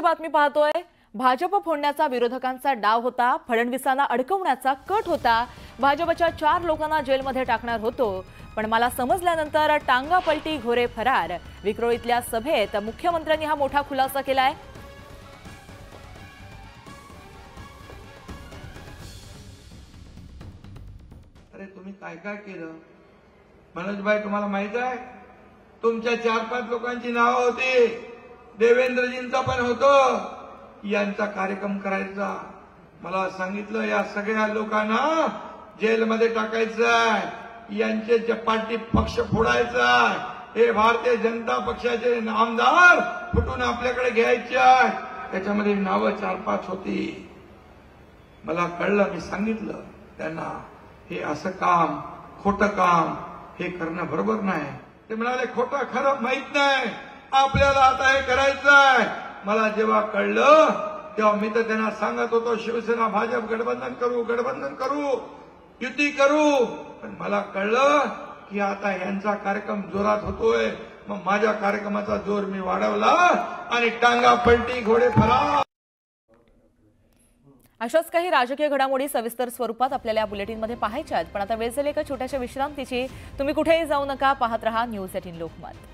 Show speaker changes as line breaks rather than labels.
बातमी पाहतोय। भाजप फोडण्याचा विरोधकांचा डाव होता। फडणवीसांना अडकवण्याचा कट होता। भाजपच्या 4 लोकांना जेलमध्ये टाकणार होतो, पण मला समजल्यानंतर टांगा पलटी घोरे फरार। विक्रोळीतल्या सभेत मुख्यमंत्र्यांनी हा मोठा खुलासा केलाय।
अरे तुम्ही काय काय केलं मनोज भाई, तुम्हाला माहित आहे? तुमच्या 4-5 लोकांची नावं होती, देवेंद्रजींचा पण होतं, यांचा कार्यक्रम करायचा। मला सांगितलं या सगळ्या लोकांना जेलमध्ये टाकायचं आहे, यांचे जपाटी पक्ष फोडायचा आहे, हे भारतीय जनता पक्षाचे आमदार फुटून आपल्याकडे घ्यायचे आहे। त्याच्यामध्ये नावं 4-5 होती। मला कळलं, मी सांगितलं त्यांना, हे असं काम, खोटं काम हे करणं बरोबर नाही। ते म्हणाले खोटं खरं माहित नाही, आपल्याला आता हे करायचं आहे। मला जेव्हा कळलं तेव्हा मी तर त्यांना सांगत होतो, शिवसेना भाजप गठबंधन करू, युती करू। पण मला कळलं की आता यांचा कार्यक्रम जोरात होतोय, मग माझ्या कार्यक्रमाचा जोर मी वाढवला आणि टांगा पलटी घोडे फरार।
अशाच काही राजकीय घडामोडी सविस्तर स्वरूपात आपल्याला या बुलेटिनमध्ये पाहायच्या आहेत, पण आता वेळ झाली एका छोट्याशा विश्रांतीची। तुम्ही कुठेही जाऊ नका, पाहत रहा न्यूज 18 लोकमत।